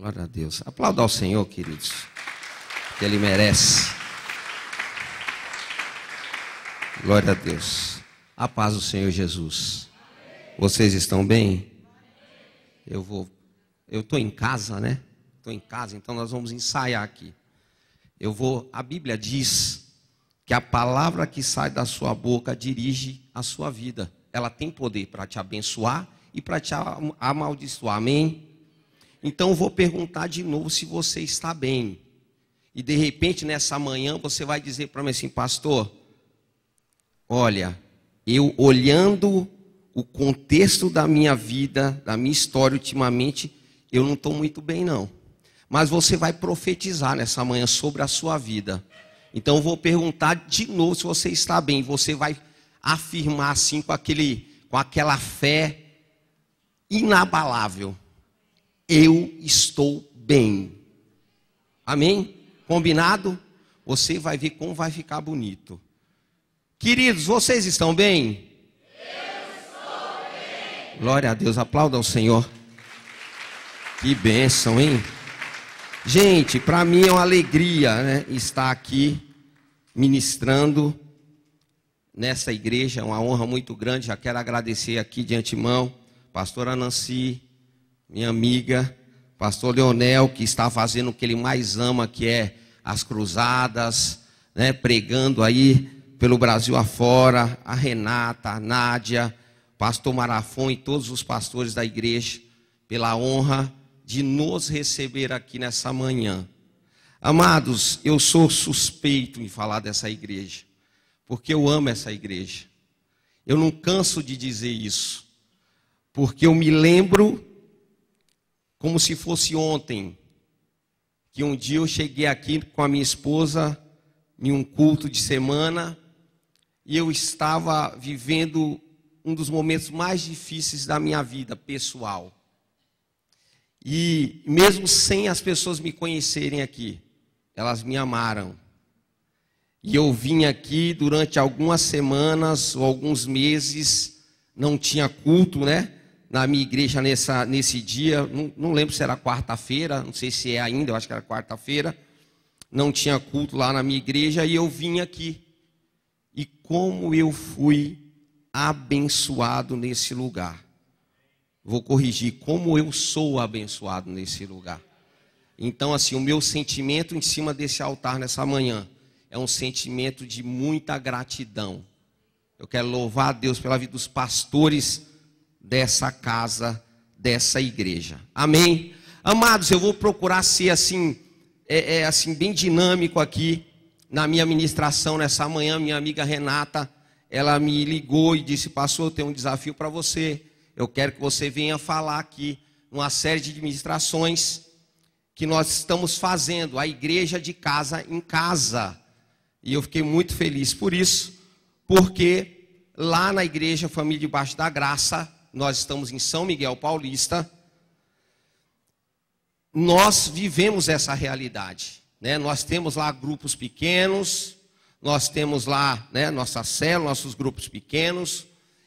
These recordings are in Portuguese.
Glória a Deus. Aplauda ao Senhor, queridos, que Ele merece. Glória a Deus. A paz do Senhor Jesus. Vocês estão bem? Eu estou em casa, né? Estou em casa, então nós vamos ensaiar aqui. A Bíblia diz que a palavra que sai da sua boca dirige a sua vida. Ela tem poder para te abençoar e para te amaldiçoar, amém? Então eu vou perguntar de novo se você está bem. E de repente nessa manhã você vai dizer para mim assim: pastor, olha, eu olhando o contexto da minha vida, da minha história ultimamente, eu não estou muito bem não. Mas você vai profetizar nessa manhã sobre a sua vida. Então eu vou perguntar de novo se você está bem. Você vai afirmar assim com aquela fé inabalável: eu estou bem. Amém? Combinado? Você vai ver como vai ficar bonito. Queridos, vocês estão bem? Eu estou bem. Glória a Deus, aplauda ao Senhor. Que bênção, hein? Gente, para mim é uma alegria, né, estar aqui ministrando nessa igreja, é uma honra muito grande. Já quero agradecer aqui de antemão pastora Nancy, minha amiga, pastor Leonel, que está fazendo o que ele mais ama, que é as cruzadas, né, pregando aí pelo Brasil afora, a Renata, a Nádia, pastor Marafon e todos os pastores da igreja, pela honra de nos receber aqui nessa manhã. Amados, eu sou suspeito em falar dessa igreja, porque eu amo essa igreja. Eu não canso de dizer isso, porque eu me lembro como se fosse ontem, que um dia eu cheguei aqui com a minha esposa em um culto de semana e eu estava vivendo um dos momentos mais difíceis da minha vida pessoal. E mesmo sem as pessoas me conhecerem aqui, elas me amaram. E eu vim aqui durante algumas semanas ou alguns meses, não tinha culto, né? Na minha igreja nesse dia, não lembro se era quarta-feira, não sei se é ainda, eu acho que era quarta-feira. Não tinha culto lá na minha igreja e eu vim aqui. E como eu fui abençoado nesse lugar. Vou corrigir, como eu sou abençoado nesse lugar. Então, assim, o meu sentimento em cima desse altar nessa manhã é um sentimento de muita gratidão. Eu quero louvar a Deus pela vida dos pastores dessa casa, dessa igreja. Amém? Amados, eu vou procurar ser assim, assim bem dinâmico aqui na minha ministração nessa manhã. Minha amiga Renata, ela me ligou e disse: pastor, eu tenho um desafio para você. Eu quero que você venha falar aqui uma série de ministrações que nós estamos fazendo, a igreja de casa em casa. E eu fiquei muito feliz por isso, porque lá na igreja Família Debaixo da Graça, nós estamos em São Miguel Paulista, nós vivemos essa realidade, né? Nós temos lá grupos pequenos, nós temos lá, né, nossa célula, nossos grupos pequenos,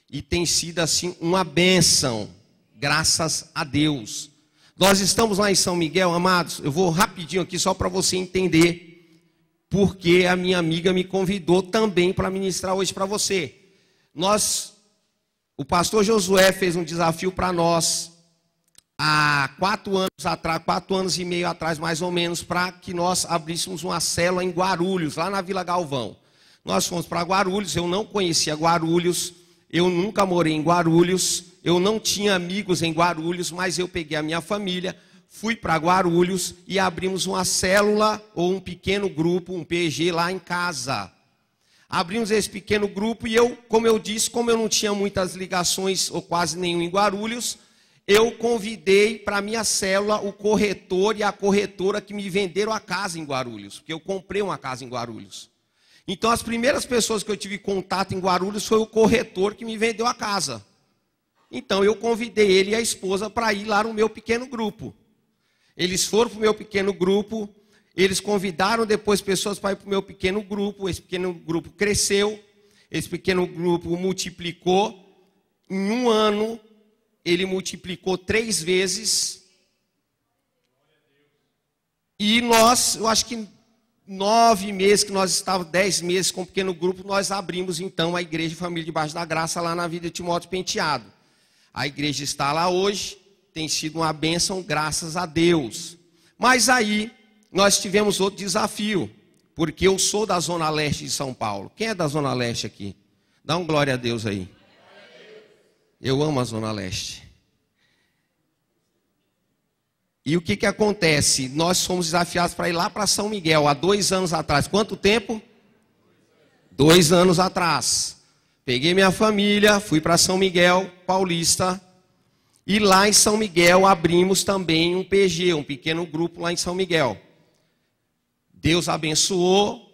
e tem sido assim uma bênção, graças a Deus. Nós estamos lá em São Miguel, amados. Eu vou rapidinho aqui só para você entender, porque a minha amiga me convidou também para ministrar hoje para você. O pastor Josué fez um desafio para nós há 4 anos atrás, 4 anos e meio atrás mais ou menos, para que nós abríssemos uma célula em Guarulhos, lá na Vila Galvão. Nós fomos para Guarulhos, eu não conhecia Guarulhos, eu nunca morei em Guarulhos, eu não tinha amigos em Guarulhos, mas eu peguei a minha família, fui para Guarulhos e abrimos uma célula ou um pequeno grupo, um PG lá em casa. Abrimos esse pequeno grupo e eu, como eu disse, como eu não tinha muitas ligações ou quase nenhum em Guarulhos, eu convidei para a minha célula o corretor e a corretora que me venderam a casa em Guarulhos, porque eu comprei uma casa em Guarulhos. Então as primeiras pessoas que eu tive contato em Guarulhos foi o corretor que me vendeu a casa. Então eu convidei ele e a esposa para ir lá no meu pequeno grupo. Eles foram para o meu pequeno grupo, eles convidaram depois pessoas para ir para o meu pequeno grupo. Esse pequeno grupo cresceu, esse pequeno grupo multiplicou. Em um ano, ele multiplicou 3 vezes. E nós, eu acho que 9 meses que nós estávamos, 10 meses com um pequeno grupo, nós abrimos então a Igreja Família Debaixo da Graça lá na Vida de Timóteo Penteado. A igreja está lá hoje, tem sido uma bênção, graças a Deus. Mas aí nós tivemos outro desafio, porque eu sou da Zona Leste de São Paulo. Quem é da Zona Leste aqui? Dá um glória a Deus aí. Eu amo a Zona Leste. E o que acontece? Nós fomos desafiados para ir lá para São Miguel, há 2 anos atrás. Quanto tempo? 2 anos atrás. Peguei minha família, fui para São Miguel Paulista. E lá em São Miguel abrimos também um PG, um pequeno grupo lá em São Miguel. Deus abençoou.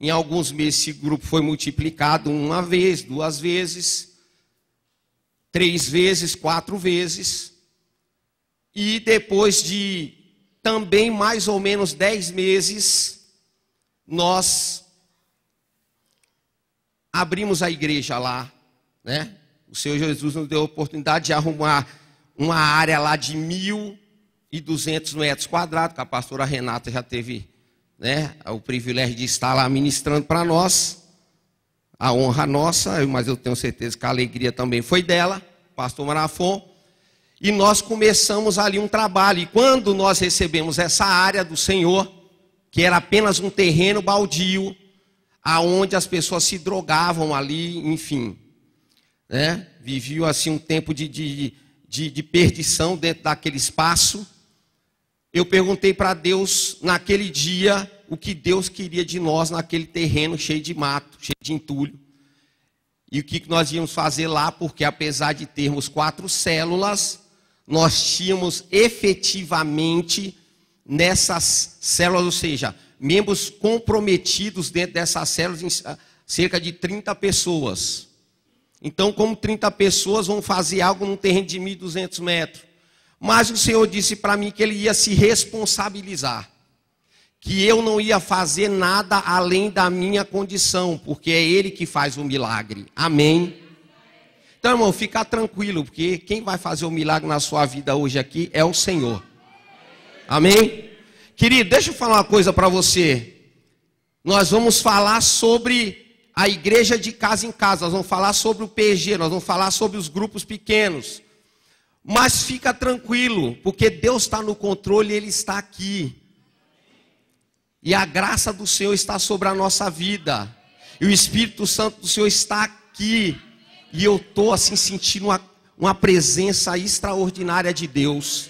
Em alguns meses esse grupo foi multiplicado 1 vez, 2 vezes, 3 vezes, 4 vezes. E depois de também mais ou menos 10 meses, nós abrimos a igreja lá, né? O Senhor Jesus nos deu a oportunidade de arrumar uma área lá de 1.200 metros quadrados, que a pastora Renata já teve, né, o privilégio de estar lá ministrando para nós. A honra nossa, mas eu tenho certeza que a alegria também foi dela, pastor Marafon. E nós começamos ali um trabalho. E quando nós recebemos essa área do Senhor, que era apenas um terreno baldio, aonde as pessoas se drogavam ali, enfim, né? Viviam assim um tempo de perdição dentro daquele espaço. Eu perguntei para Deus naquele dia o que Deus queria de nós naquele terreno cheio de mato, cheio de entulho. E o que nós íamos fazer lá, porque apesar de termos 4 células, nós tínhamos efetivamente nessas células, ou seja, membros comprometidos dentro dessas células, cerca de 30 pessoas. Então, como 30 pessoas vão fazer algo num terreno de 1.200 metros. Mas o Senhor disse para mim que Ele ia se responsabilizar. Que eu não ia fazer nada além da minha condição, porque é Ele que faz o milagre. Amém? Então, irmão, fica tranquilo, porque quem vai fazer o milagre na sua vida hoje aqui é o Senhor. Amém? Querido, deixa eu falar uma coisa para você. Nós vamos falar sobre a igreja de casa em casa, nós vamos falar sobre o PG, nós vamos falar sobre os grupos pequenos. Mas fica tranquilo, porque Deus está no controle e Ele está aqui. E a graça do Senhor está sobre a nossa vida. E o Espírito Santo do Senhor está aqui. E eu estou assim sentindo uma presença extraordinária de Deus.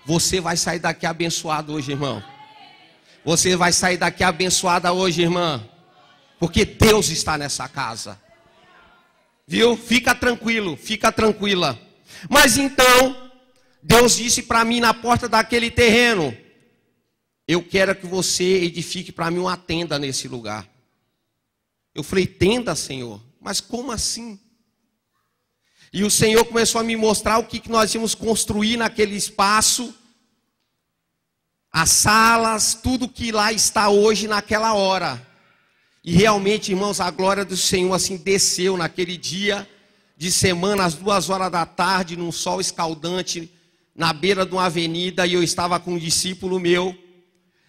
Você vai sair daqui abençoado hoje, irmão. Você vai sair daqui abençoada hoje, irmã. Porque Deus está nessa casa. Viu? Fica tranquilo, fica tranquila. Mas então, Deus disse para mim na porta daquele terreno: eu quero que você edifique para mim uma tenda nesse lugar. Eu falei: tenda, Senhor? Mas como assim? E o Senhor começou a me mostrar o que nós íamos construir naquele espaço. As salas, tudo que lá está hoje naquela hora. E realmente, irmãos, a glória do Senhor assim desceu naquele dia de semana, às 2 horas da tarde, num sol escaldante, na beira de uma avenida, e eu estava com um discípulo meu.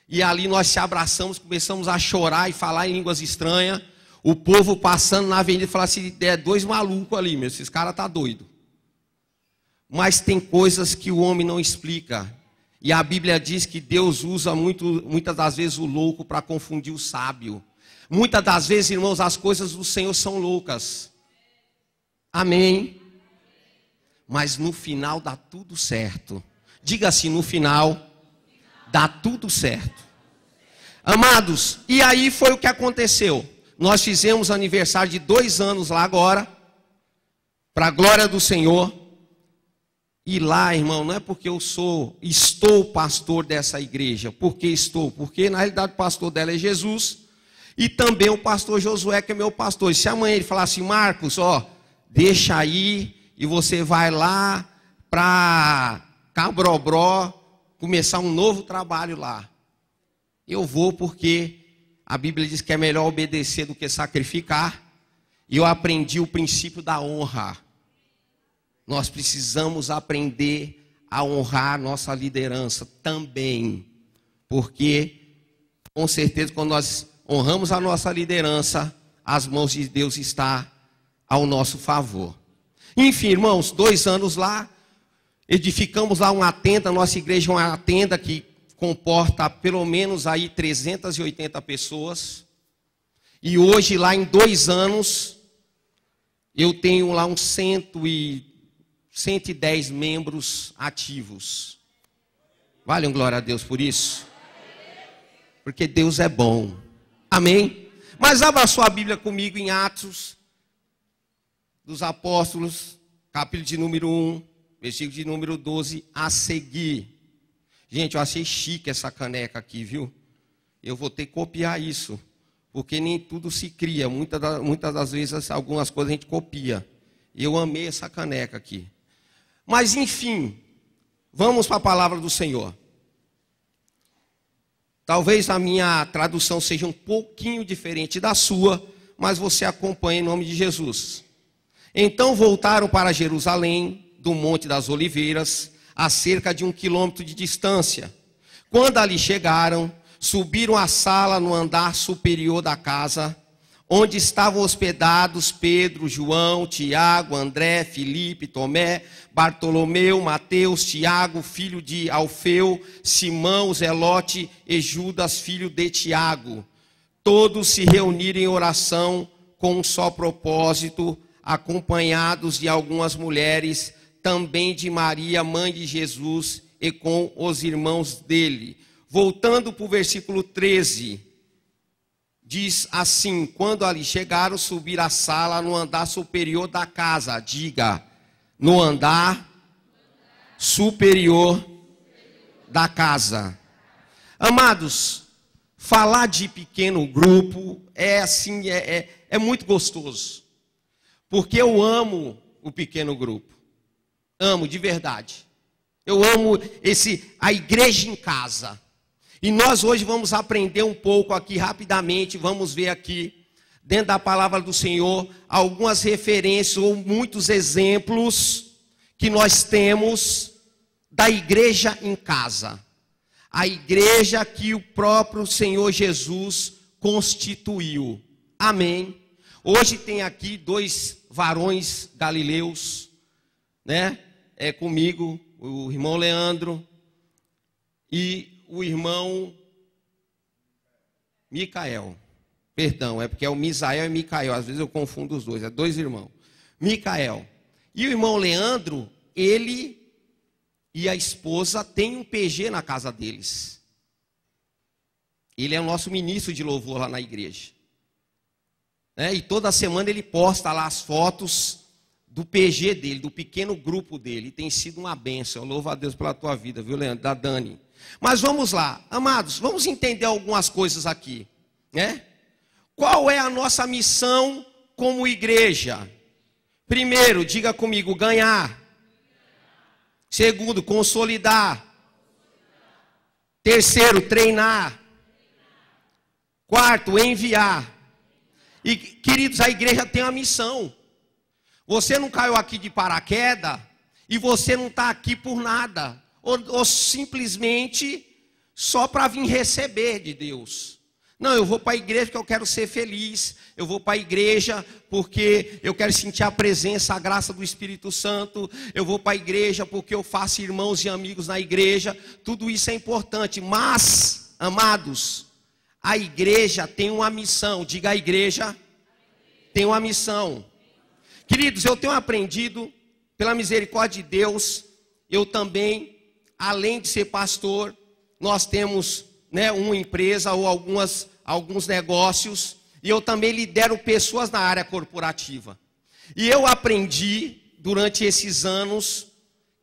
E ali nós se abraçamos, começamos a chorar e falar em línguas estranhas. O povo passando na avenida e falava assim: é 2 malucos ali, meu, esses caras estão doidos. Mas tem coisas que o homem não explica. E a Bíblia diz que Deus usa muitas das vezes o louco para confundir o sábio. Muitas das vezes, irmãos, as coisas do Senhor são loucas. Amém? Mas no final dá tudo certo. Diga assim: no final dá tudo certo. Amados, e aí foi o que aconteceu. Nós fizemos aniversário de 2 anos lá agora, para a glória do Senhor. E lá, irmão, não é porque eu estou pastor dessa igreja. Porque estou? Porque na realidade o pastor dela é Jesus. E também o pastor Josué, que é meu pastor. E se amanhã ele falar assim: Marcos, ó, deixa aí e você vai lá para Cabrobró começar um novo trabalho lá. Eu vou, porque a Bíblia diz que é melhor obedecer do que sacrificar. E eu aprendi o princípio da honra. Nós precisamos aprender a honrar nossa liderança também. porque, com certeza, quando nós honramos a nossa liderança, as mãos de Deus estão ao nosso favor. Enfim, irmãos, 2 anos lá, edificamos lá uma tenda, nossa igreja é uma tenda que comporta pelo menos aí 380 pessoas. E hoje, lá em 2 anos, eu tenho lá uns 110 membros ativos. Valeu, glória a Deus por isso. Porque Deus é bom. Amém? Mas abra sua Bíblia comigo em Atos dos Apóstolos, capítulo de número 1, versículo de número 12 a seguir. Gente, eu achei chique essa caneca aqui, viu? Eu vou ter que copiar isso, porque nem tudo se cria. Muitas das vezes, algumas coisas a gente copia. E eu amei essa caneca aqui. Mas, enfim, vamos para a palavra do Senhor. Talvez a minha tradução seja um pouquinho diferente da sua, mas você acompanha em nome de Jesus. Então voltaram para Jerusalém, do Monte das Oliveiras, a cerca de 1 quilômetro de distância. Quando ali chegaram, subiram à sala no andar superior da casa, onde estavam hospedados Pedro, João, Tiago, André, Filipe, Tomé, Bartolomeu, Mateus, Tiago, filho de Alfeu, Simão, Zelote e Judas, filho de Tiago. Todos se reuniram em oração com um só propósito, acompanhados de algumas mulheres, também de Maria, mãe de Jesus, e com os irmãos dele. Voltando para o versículo 13, diz assim: quando ali chegaram, subiram à sala no andar superior da casa. Diga, no andar superior da casa. Amados, falar de pequeno grupo é assim, é muito gostoso. Porque eu amo o pequeno grupo. Amo de verdade. Eu amo a igreja em casa. E nós hoje vamos aprender um pouco aqui rapidamente, vamos ver aqui, dentro da palavra do Senhor, algumas referências ou muitos exemplos que nós temos da igreja em casa. A igreja que o próprio Senhor Jesus constituiu. Amém. Hoje tem aqui 2 varões galileus, né? É comigo, o irmão Leandro e o irmão Micael. Perdão, é porque é o Misael e Micael. Às vezes eu confundo os dois. É 2 irmãos. Micael. E o irmão Leandro, ele e a esposa têm um PG na casa deles. Ele é o nosso ministro de louvor lá na igreja. E toda semana ele posta lá as fotos do PG dele, do pequeno grupo dele. E tem sido uma bênção. Eu louvo a Deus pela tua vida, viu, Leandro? Da Dani. Mas vamos lá, amados, vamos entender algumas coisas aqui, né? Qual é a nossa missão como igreja? Primeiro, diga comigo, ganhar. Segundo, consolidar. Terceiro, treinar. Quarto, enviar. E, queridos, a igreja tem uma missão. Você não caiu aqui de paraquedas e você não está aqui por nada. Ou simplesmente só para vir receber de Deus. Não, eu vou para a igreja porque eu quero ser feliz. Eu vou para a igreja porque eu quero sentir a presença, a graça do Espírito Santo. Eu vou para a igreja porque eu faço irmãos e amigos na igreja. Tudo isso é importante. Mas, amados, a igreja tem uma missão. Diga, a igreja tem uma missão. Queridos, eu tenho aprendido, pela misericórdia de Deus, eu também, além de ser pastor, nós temos, uma empresa ou alguns negócios, e eu também lidero pessoas na área corporativa. E eu aprendi, durante esses anos,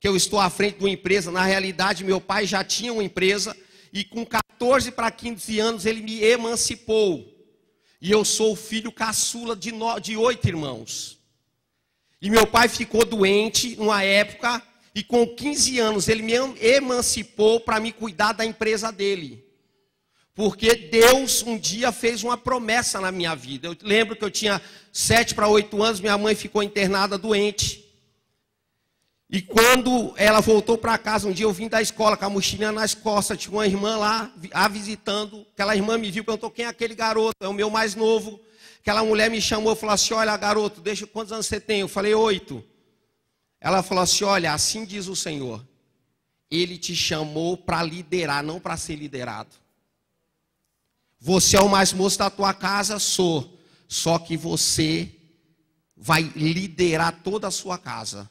que eu estou à frente de uma empresa. Na realidade, meu pai já tinha uma empresa, e com 14 para 15 anos ele me emancipou. E eu sou o filho caçula de 8 irmãos. E meu pai ficou doente numa época, e com 15 anos ele me emancipou para me cuidar da empresa dele. Porque Deus um dia fez uma promessa na minha vida. Eu lembro que eu tinha 7 para 8 anos, minha mãe ficou internada doente. E quando ela voltou para casa, um dia eu vim da escola com a mochilinha nas costas, tinha uma irmã lá a visitando, aquela irmã me viu, perguntou quem é aquele garoto, é o meu mais novo. Aquela mulher me chamou e falou assim, olha garoto, deixa, quantos anos você tem? Eu falei 8. Ela falou assim, olha, assim diz o Senhor, Ele te chamou para liderar, não para ser liderado. Você é o mais moço da tua casa? Sou. Só que você vai liderar toda a sua casa.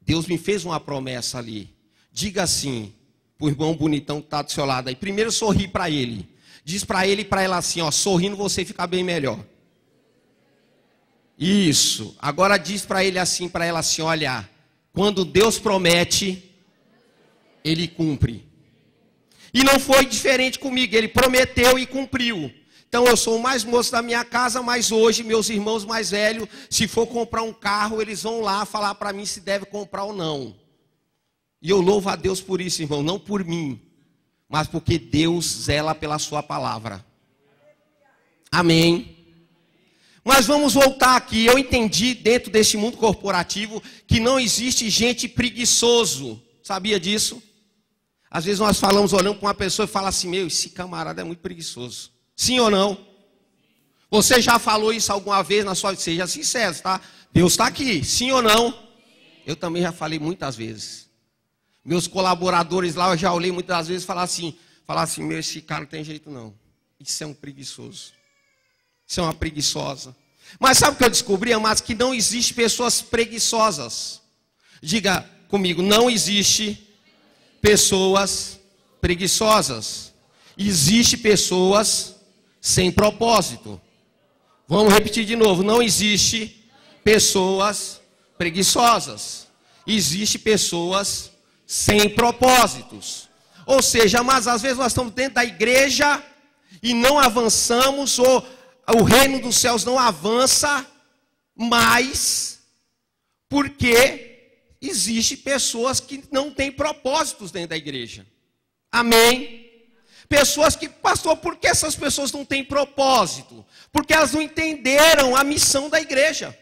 Deus me fez uma promessa ali. Diga assim, para o irmão bonitão que está do seu lado aí. Primeiro sorri para ele. Diz para ele e para ela assim, ó, sorrindo você fica bem melhor. Isso. Agora diz para ele assim, para ela assim, olha, quando Deus promete, Ele cumpre. E não foi diferente comigo, Ele prometeu e cumpriu. Então eu sou o mais moço da minha casa, mas hoje meus irmãos mais velhos, se for comprar um carro, eles vão lá falar para mim se deve comprar ou não. E eu louvo a Deus por isso, irmão, não por mim, mas porque Deus zela pela sua palavra. Amém. Mas vamos voltar aqui, eu entendi dentro desse mundo corporativo que não existe gente preguiçoso, sabia disso? Às vezes nós falamos, olhando para uma pessoa e fala assim, meu, esse camarada é muito preguiçoso. Sim ou não? Você já falou isso alguma vez na sua vida? Seja sincero, tá? Deus está aqui, sim ou não? Eu também já falei muitas vezes. Meus colaboradores lá, eu já olhei muitas vezes e falar assim, meu, esse cara não tem jeito não. Isso é um preguiçoso. Isso é uma preguiçosa. Mas sabe o que eu descobri, amados? Que não existe pessoas preguiçosas. Diga comigo, não existe pessoas preguiçosas. Existe pessoas sem propósito. Vamos repetir de novo. Não existe pessoas preguiçosas. Existe pessoas sem propósitos. Ou seja, mas às vezes nós estamos dentro da igreja e não avançamos, ou o reino dos céus não avança mais, porque existe pessoas que não têm propósitos dentro da igreja. Amém? Pessoas que, pastor, por que essas pessoas não têm propósito? Porque elas não entenderam a missão da igreja.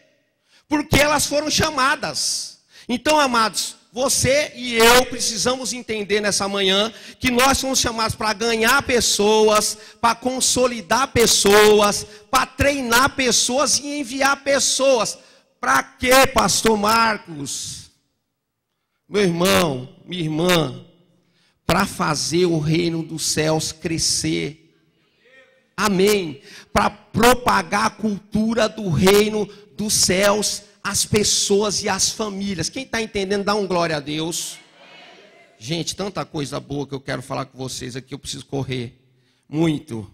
Porque elas foram chamadas. Então, amados, você e eu precisamos entender nessa manhã que nós somos chamados para ganhar pessoas, para consolidar pessoas, para treinar pessoas e enviar pessoas. Para quê, pastor Marcos? Meu irmão, minha irmã, para fazer o reino dos céus crescer. Amém. Para propagar a cultura do reino dos céus às pessoas e às famílias. Quem está entendendo, dá um glória a Deus. Gente, tanta coisa boa que eu quero falar com vocês aqui, eu preciso correr. Muito.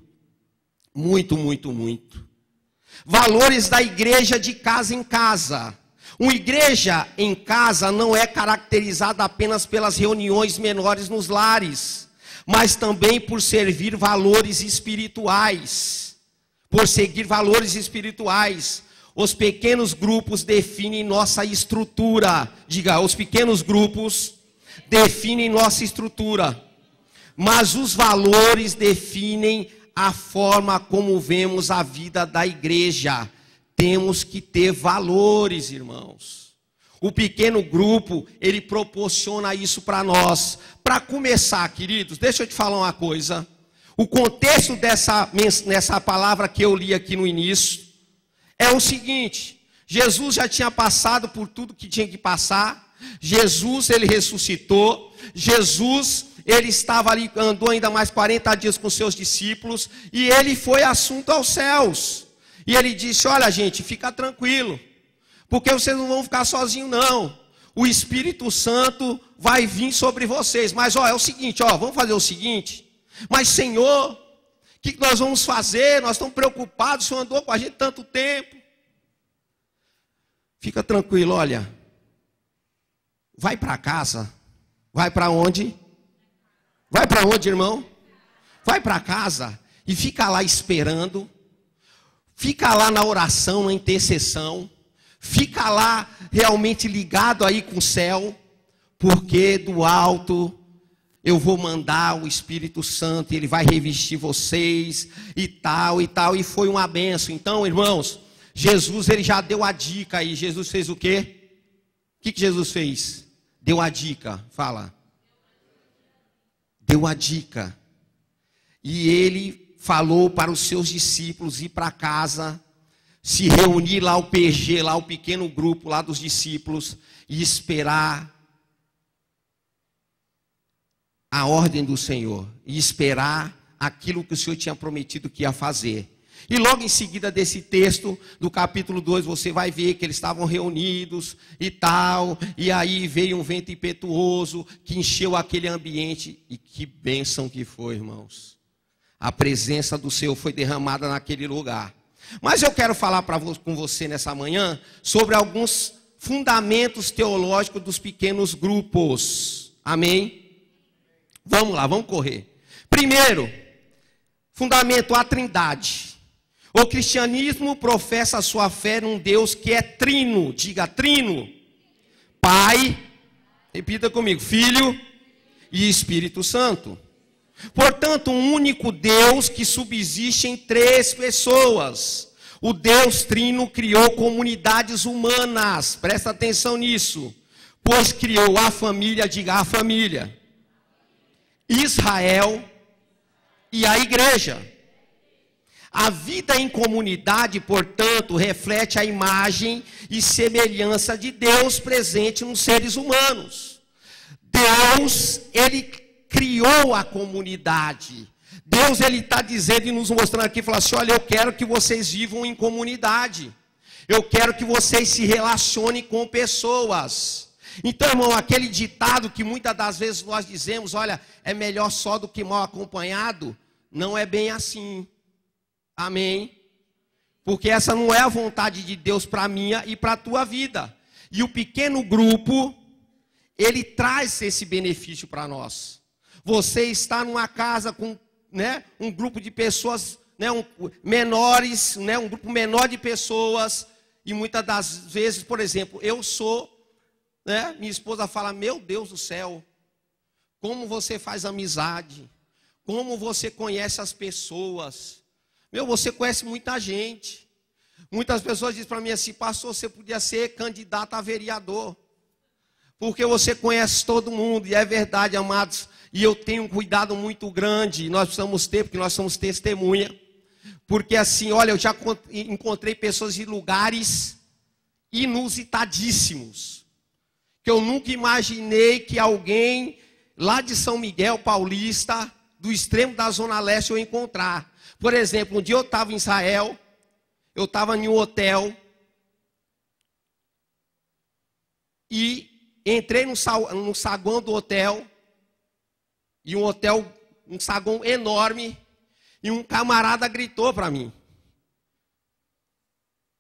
Valores da igreja de casa em casa. Uma igreja em casa não é caracterizada apenas pelas reuniões menores nos lares, mas também por servir valores espirituais. Por seguir valores espirituais. Os pequenos grupos definem nossa estrutura. Diga, os pequenos grupos definem nossa estrutura. Mas os valores definem a forma como vemos a vida da igreja. Temos que ter valores, irmãos. O pequeno grupo, ele proporciona isso para nós. Para começar, queridos, deixa eu te falar uma coisa. O contexto nessa palavra que eu li aqui no início é o seguinte: Jesus já tinha passado por tudo que tinha que passar. Jesus, ele ressuscitou. Jesus, ele estava ali, andou ainda mais 40 dias com seus discípulos. E ele foi assunto aos céus. E ele disse, olha gente, fica tranquilo, porque vocês não vão ficar sozinhos não. O Espírito Santo vai vir sobre vocês. Mas é o seguinte, vamos fazer o seguinte. Mas Senhor, o que nós vamos fazer? Nós estamos preocupados, o Senhor andou com a gente tanto tempo. Fica tranquilo, olha. Vai para casa. Vai para onde? Vai para onde, irmão? Vai para casa e fica lá esperando. Fica lá na oração, na intercessão. Fica lá realmente ligado aí com o céu. Porque do alto eu vou mandar o Espírito Santo. E ele vai revestir vocês e tal e tal. E foi uma bênção. Então, irmãos, Jesus, ele já deu a dica aí. Jesus fez o quê? O que Jesus fez? Deu a dica, fala. Deu a dica. E ele falou para os seus discípulos ir para casa, se reunir lá o PG, lá o pequeno grupo lá dos discípulos, e esperar a ordem do Senhor, e esperar aquilo que o Senhor tinha prometido que ia fazer. E logo em seguida desse texto, do capítulo 2, você vai ver que eles estavam reunidos e tal, e aí veio um vento impetuoso que encheu aquele ambiente, e que bênção que foi, irmãos. A presença do Senhor foi derramada naquele lugar. Mas eu quero falar com você nessa manhã sobre alguns fundamentos teológicos dos pequenos grupos. Amém? Vamos lá, vamos correr. Primeiro, fundamento, a Trindade. O cristianismo professa a sua fé num Deus que é trino. Diga trino. Pai, repita comigo, Filho e Espírito Santo. Portanto, um único Deus que subsiste em três pessoas. O Deus trino criou comunidades humanas. Presta atenção nisso. Pois criou a família, diga a família, Israel e a igreja. A vida em comunidade, portanto, reflete a imagem e semelhança de Deus presente nos seres humanos. Deus, ele criou a comunidade. Deus, ele está dizendo e nos mostrando aqui, falando assim, olha, eu quero que vocês vivam em comunidade. Eu quero que vocês se relacionem com pessoas. Então, irmão, aquele ditado que muitas das vezes nós dizemos, olha, é melhor só do que mal acompanhado, não é bem assim. Amém? Porque essa não é a vontade de Deus para a minha e para a tua vida. E o pequeno grupo, ele traz esse benefício para nós. Você está numa casa com, né, um grupo de pessoas, né, menores, né, um grupo menor de pessoas. E muitas das vezes, por exemplo, eu sou, né, minha esposa fala, meu Deus do céu, como você faz amizade, como você conhece as pessoas. Meu, você conhece muita gente. Muitas pessoas dizem para mim assim, pastor, você podia ser candidato a vereador. Porque você conhece todo mundo. E é verdade, amados. E eu tenho um cuidado muito grande. E nós precisamos ter, porque nós somos testemunha. Porque assim, olha, eu já encontrei pessoas em lugares inusitadíssimos. Que eu nunca imaginei que alguém lá de São Miguel Paulista, do extremo da Zona Leste, eu encontrar. Por exemplo, um dia eu estava em Israel, eu estava em um hotel, e entrei no saguão do hotel, e um saguão enorme, e um camarada gritou para mim,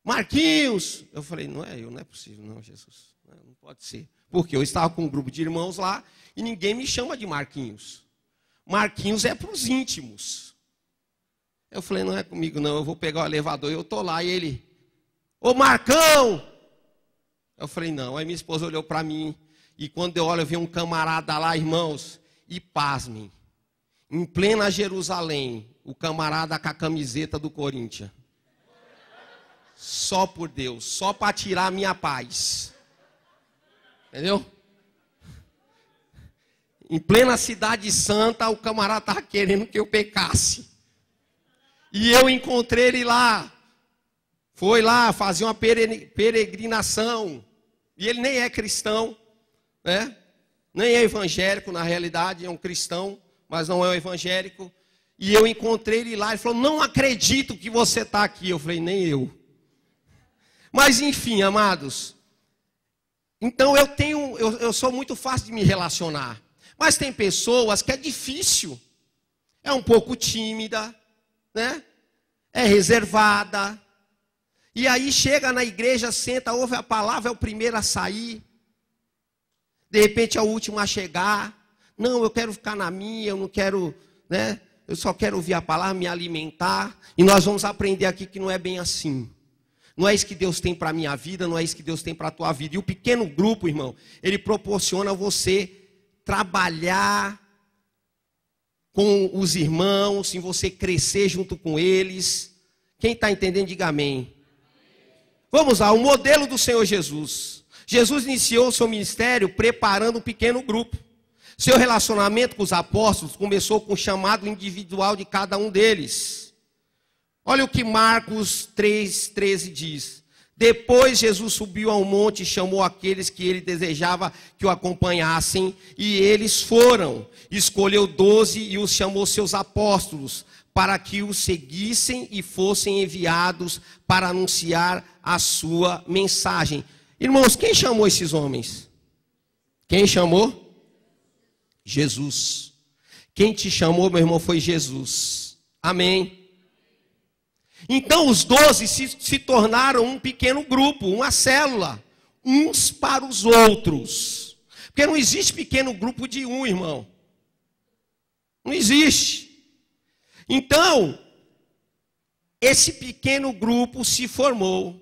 Marquinhos! Eu falei, não é possível, não, Jesus, não pode ser. Porque eu estava com um grupo de irmãos lá, e ninguém me chama de Marquinhos. Marquinhos é para os íntimos. Eu falei, não é comigo não, eu vou pegar o elevador e eu estou lá. E ele, ô Marcão! Eu falei, não. Aí minha esposa olhou para mim. E quando eu olho, eu vi um camarada lá, irmãos. E pasmem, em plena Jerusalém, o camarada com a camiseta do Corinthians. Só por Deus, só para tirar a minha paz. Entendeu? Em plena cidade santa, o camarada estava querendo que eu pecasse. E eu encontrei ele lá. Foi lá fazer uma peregrinação. E ele nem é cristão, né? Nem é evangélico, na realidade, é um cristão, mas não é um evangélico. E eu encontrei ele lá, ele falou, não acredito que você está aqui. Eu falei, nem eu. Mas enfim, amados. Então eu sou muito fácil de me relacionar. Mas tem pessoas que é difícil. É um pouco tímida, né? É reservada. E aí chega na igreja, senta, ouve a palavra, é o primeiro a sair. De repente é o último a chegar. Não, eu quero ficar na minha, eu não quero, né? Eu só quero ouvir a palavra, me alimentar. E nós vamos aprender aqui que não é bem assim. Não é isso que Deus tem para a minha vida, não é isso que Deus tem para a tua vida. E o pequeno grupo, irmão, ele proporciona você trabalhar com os irmãos, em você crescer junto com eles. Quem está entendendo, diga amém. Vamos lá, o modelo do Senhor Jesus. Jesus iniciou o seu ministério preparando um pequeno grupo. Seu relacionamento com os apóstolos começou com o chamado individual de cada um deles. Olha o que Marcos 3,13 diz. Depois Jesus subiu ao monte e chamou aqueles que ele desejava que o acompanhassem, e eles foram. Escolheu 12 e os chamou seus apóstolos, para que os seguissem e fossem enviados para anunciar a sua mensagem. Irmãos, quem chamou esses homens? Quem chamou? Jesus. Quem te chamou, meu irmão, foi Jesus. Amém. Então os 12 se tornaram um pequeno grupo, uma célula, uns para os outros. Porque não existe pequeno grupo de um, irmão. Não existe. Então, esse pequeno grupo se formou.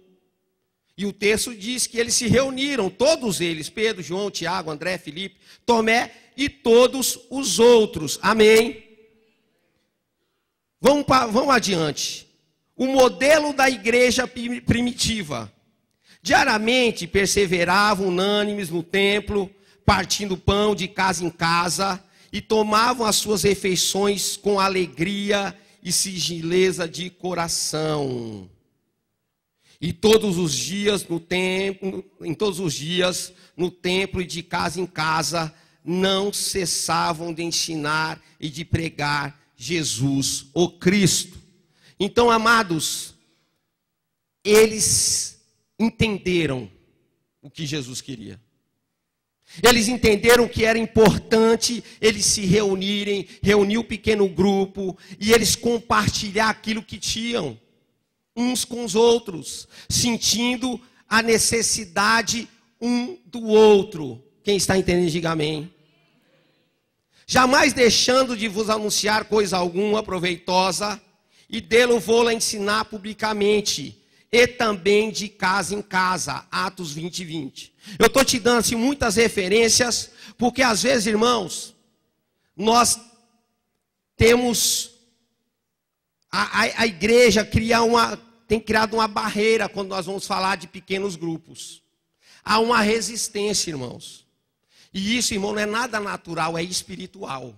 E o texto diz que eles se reuniram, todos eles, Pedro, João, Tiago, André, Filipe, Tomé e todos os outros. Amém? Vamos adiante. O modelo da igreja primitiva. Diariamente perseveravam unânimes no templo, partindo pão de casa em casa, e tomavam as suas refeições com alegria e sigileza de coração. E todos os dias no templo, no templo e de casa em casa, não cessavam de ensinar e de pregar Jesus, o Cristo. Então, amados, eles entenderam o que Jesus queria. Eles entenderam que era importante eles se reunirem, reunir o pequeno grupo, e eles compartilhar aquilo que tinham, uns com os outros, sentindo a necessidade um do outro. Quem está entendendo, diga amém. Jamais deixando de vos anunciar coisa alguma proveitosa, e dele vou-la ensinar publicamente, e também de casa em casa. Atos 20:20. Eu estou te dando assim, muitas referências, porque às vezes, irmãos, nós temos, a igreja tem criado uma barreira quando nós vamos falar de pequenos grupos. Há uma resistência, irmãos. E isso, irmão, não é nada natural, é espiritual.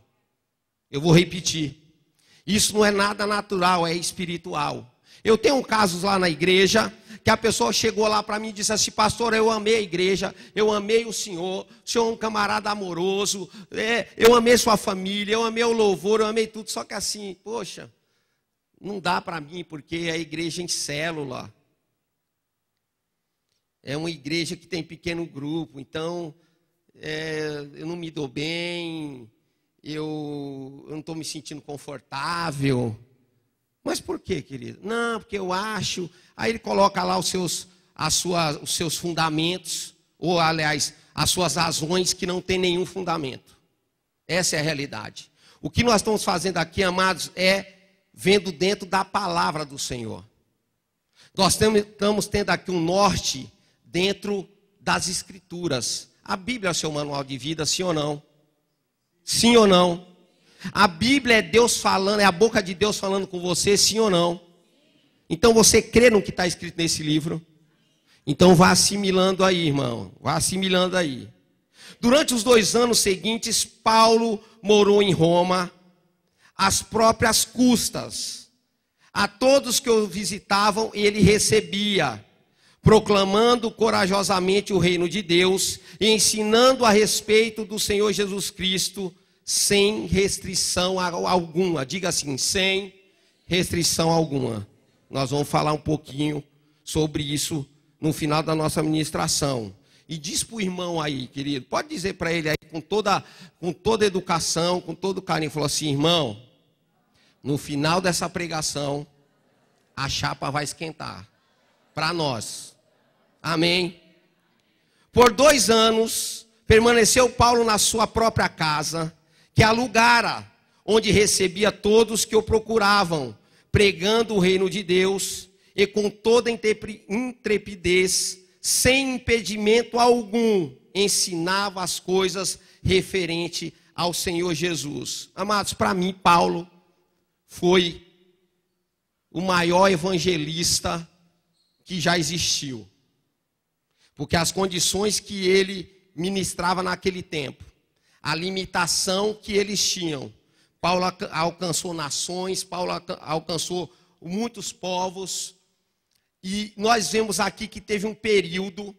Eu vou repetir. Isso não é nada natural, é espiritual. Eu tenho casos lá na igreja, que a pessoa chegou lá para mim e disse assim: pastor, eu amei a igreja, eu amei o senhor é um camarada amoroso, eu amei sua família, eu amei o louvor, eu amei tudo. Só que assim, poxa, não dá para mim, porque é a igreja em célula. É uma igreja que tem pequeno grupo, então eu não me dou bem, eu não estou me sentindo confortável. Mas por quê, querido? Não, porque eu acho. Aí ele coloca lá os seus fundamentos, ou aliás, as suas razões que não tem nenhum fundamento. Essa é a realidade. O que nós estamos fazendo aqui, amados, é vendo dentro da palavra do Senhor. Nós estamos tendo aqui um norte dentro das Escrituras. A Bíblia é o seu manual de vida, sim ou não? Sim ou não? A Bíblia é Deus falando, é a boca de Deus falando com você, sim ou não? Então você crê no que está escrito nesse livro? Então vá assimilando aí, irmão. Vá assimilando aí. Durante os 2 anos seguintes, Paulo morou em Roma, às próprias custas. A todos que o visitavam, ele recebia, proclamando corajosamente o reino de Deus e ensinando a respeito do Senhor Jesus Cristo, sem restrição alguma. Diga assim, sem restrição alguma. Nós vamos falar um pouquinho sobre isso no final da nossa ministração. E diz para o irmão aí, querido, pode dizer para ele aí com toda educação, com todo carinho, falou assim: irmão, no final dessa pregação, a chapa vai esquentar para nós. Amém? Por 2 anos, permaneceu Paulo na sua própria casa, que alugara, onde recebia todos que o procuravam, pregando o reino de Deus, e com toda intrepidez, sem impedimento algum, ensinava as coisas referentes ao Senhor Jesus. Amados, para mim, Paulo foi o maior evangelista que já existiu. Porque as condições que ele ministrava naquele tempo, a limitação que eles tinham, Paulo alcançou nações, Paulo alcançou muitos povos, e nós vemos aqui que teve um período,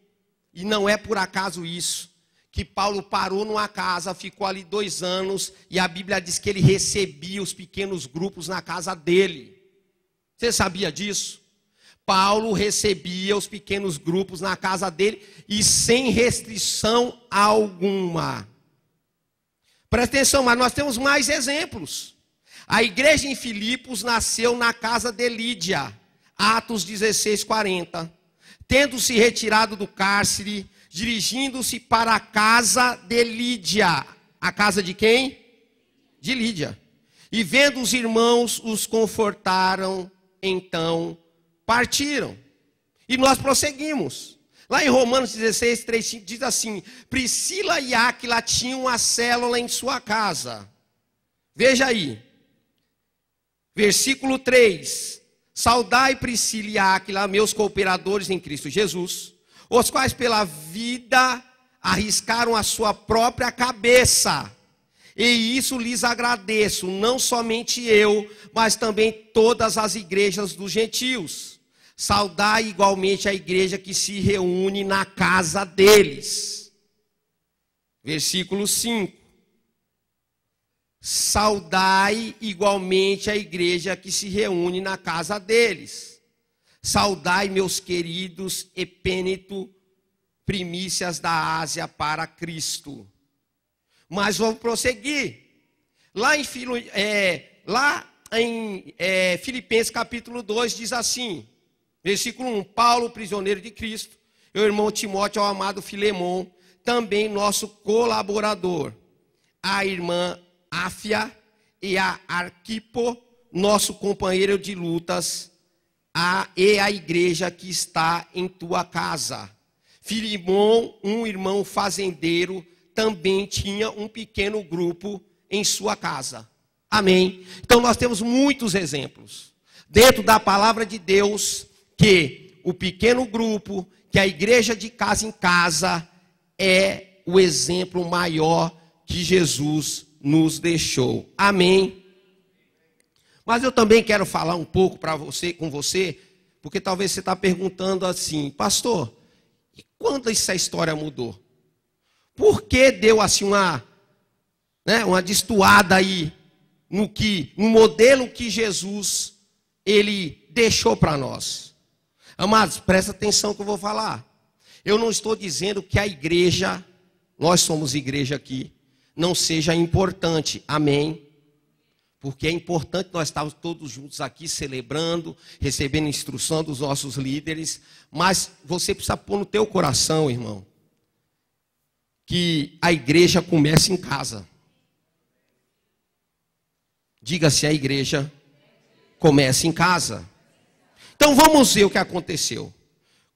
e não é por acaso isso, que Paulo parou numa casa, ficou ali 2 anos, e a Bíblia diz que ele recebia os pequenos grupos na casa dele. Você sabia disso? Paulo recebia os pequenos grupos na casa dele, e sem restrição alguma. Presta atenção, mas nós temos mais exemplos. A igreja em Filipos nasceu na casa de Lídia, Atos 16:40. Tendo se retirado do cárcere, dirigindo-se para a casa de Lídia. A casa de quem? De Lídia. E vendo os irmãos, os confortaram, então partiram. E nós prosseguimos. Lá em Romanos 16, 3, 5, diz assim: Priscila e Áquila tinham uma célula em sua casa. Veja aí. Versículo 3. Saudai Priscila e Áquila, meus cooperadores em Cristo Jesus, os quais pela vida arriscaram a sua própria cabeça. E isso lhes agradeço, não somente eu, mas também todas as igrejas dos gentios. Saudai igualmente a igreja que se reúne na casa deles. Versículo 5. Saudai igualmente a igreja que se reúne na casa deles. Saudai, meus queridos Epêneto, primícias da Ásia para Cristo. Mas vamos prosseguir. Lá em Filipenses capítulo 2 diz assim, versículo 1, Paulo, prisioneiro de Cristo, meu irmão Timóteo, ao amado Filemon, também nosso colaborador, a irmã Áfia e a Arquipo, nosso companheiro de lutas, e a igreja que está em tua casa. Filemon, um irmão fazendeiro, também tinha um pequeno grupo em sua casa. Amém? Então nós temos muitos exemplos dentro da palavra de Deus, que o pequeno grupo, que a igreja de casa em casa, é o exemplo maior que Jesus nos deixou. Amém? Mas eu também quero falar um pouco com você, porque talvez você está perguntando assim, pastor, e quando essa história mudou? Por que deu assim uma destoada aí no modelo que Jesus ele deixou para nós? Amados, presta atenção que eu vou falar. Eu não estou dizendo que a igreja, nós somos igreja aqui, não seja importante, amém? Porque é importante nós estarmos todos juntos aqui celebrando, recebendo instrução dos nossos líderes, mas você precisa pôr no teu coração, irmão, que a igreja começa em casa. Diga-se, a igreja começa em casa. Então vamos ver o que aconteceu.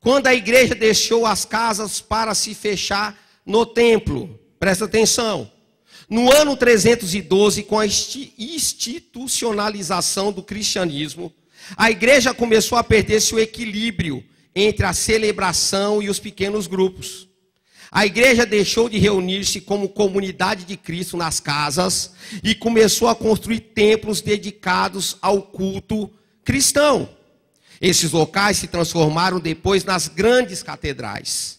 Quando a igreja deixou as casas para se fechar no templo, presta atenção. No ano 312, com a institucionalização do cristianismo, a igreja começou a perder seu equilíbrio entre a celebração e os pequenos grupos. A igreja deixou de reunir-se como comunidade de Cristo nas casas e começou a construir templos dedicados ao culto cristão. Esses locais se transformaram depois nas grandes catedrais.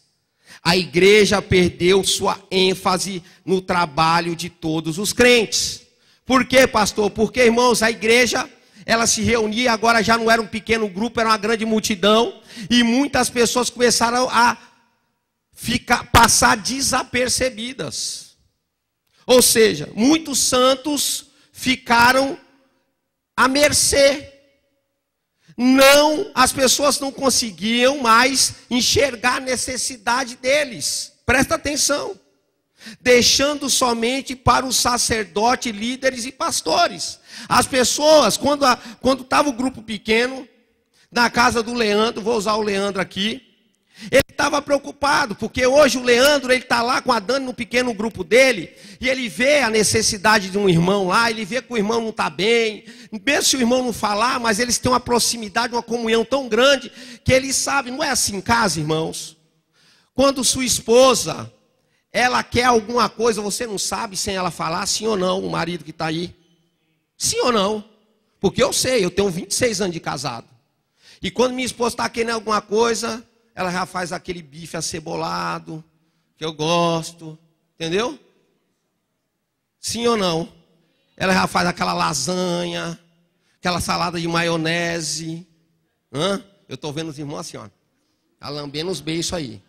A igreja perdeu sua ênfase no trabalho de todos os crentes. Por quê, pastor? Porque, irmãos, a igreja, ela se reunia, agora já não era um pequeno grupo, era uma grande multidão, e muitas pessoas começaram a passar desapercebidas. Ou seja, muitos santos ficaram à mercê. As pessoas não conseguiam mais enxergar a necessidade deles. Presta atenção. Deixando somente para os sacerdotes, líderes e pastores. As pessoas, quando estava o grupo pequeno, na casa do Leandro, vou usar o Leandro aqui, Ele estava preocupado, porque hoje o Leandro, ele está lá com a Dani no pequeno grupo dele, e ele vê a necessidade de um irmão lá, ele vê que o irmão não está bem, mesmo se o irmão não falar, mas eles têm uma proximidade, uma comunhão tão grande, que eles sabem, não é assim em casa, irmãos? Quando sua esposa, ela quer alguma coisa, você não sabe sem ela falar, sim ou não, o marido que está aí? Sim ou não? Porque eu sei, eu tenho 26 anos de casado. E quando minha esposa está querendo alguma coisa, ela já faz aquele bife acebolado, que eu gosto, entendeu? Sim ou não? Ela já faz aquela lasanha, aquela salada de maionese. Eu estou vendo os irmãos assim, ó, tá lambendo os beijos aí.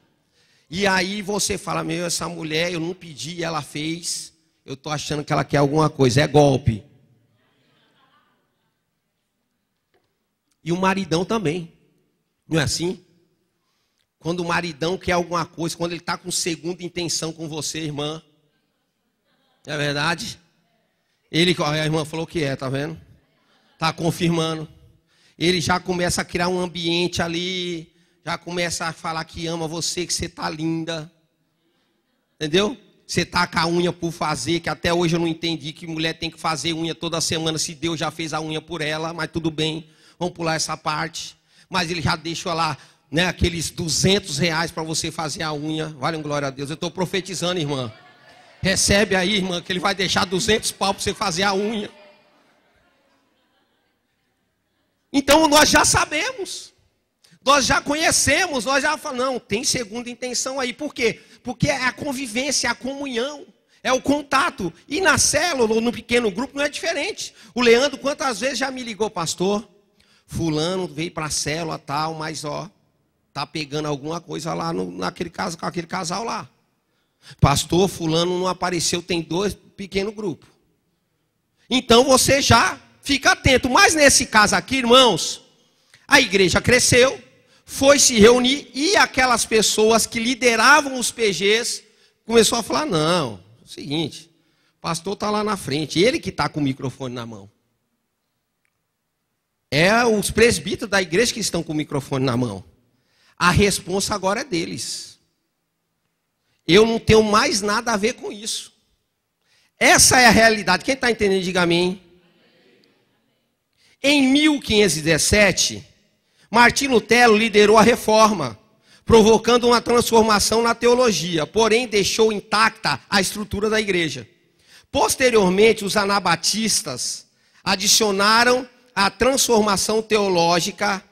E aí você fala, meu, essa mulher, eu não pedi, ela fez, eu estou achando que ela quer alguma coisa, é golpe. E o maridão também, não é assim? Quando o maridão quer alguma coisa, quando ele está com segunda intenção com você, irmã, é verdade? A irmã falou que tá vendo? Está confirmando. Ele já começa a criar um ambiente ali, já começa a falar que ama você, que você está linda. Entendeu? Você está com a unha por fazer, que até hoje eu não entendi que mulher tem que fazer unha toda semana, se Deus já fez a unha por ela, mas tudo bem, vamos pular essa parte. Mas ele já deixou lá, né, aqueles R$200 para você fazer a unha. Vale glória a Deus. Eu estou profetizando, irmã. Recebe aí, irmã, que ele vai deixar 200 pau para você fazer a unha. Então nós já sabemos. Nós já conhecemos, nós já falamos, não, tem segunda intenção aí. Por quê? Porque é a convivência, é a comunhão, é o contato. E na célula, ou no pequeno grupo, não é diferente. O Leandro, quantas vezes já me ligou, pastor? Fulano veio para a célula tal, mas ó, tá pegando alguma coisa lá naquele caso, com aquele casal lá. Pastor, fulano não apareceu, tem 2 pequenos grupos. Então você já fica atento. Mas nesse caso aqui, irmãos, a igreja cresceu, foi se reunir e aquelas pessoas que lideravam os PGs começou a falar, não, é o seguinte, o pastor está lá na frente, ele que está com o microfone na mão. É os presbíteros da igreja que estão com o microfone na mão. A responsa agora é deles. Eu não tenho mais nada a ver com isso. Essa é a realidade. Quem está entendendo, diga amém. Em 1517, Martim Lutero liderou a reforma, provocando uma transformação na teologia, porém deixou intacta a estrutura da igreja. Posteriormente, os anabatistas adicionaram a transformação teológica,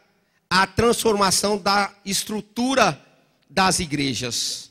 a transformação da estrutura das igrejas.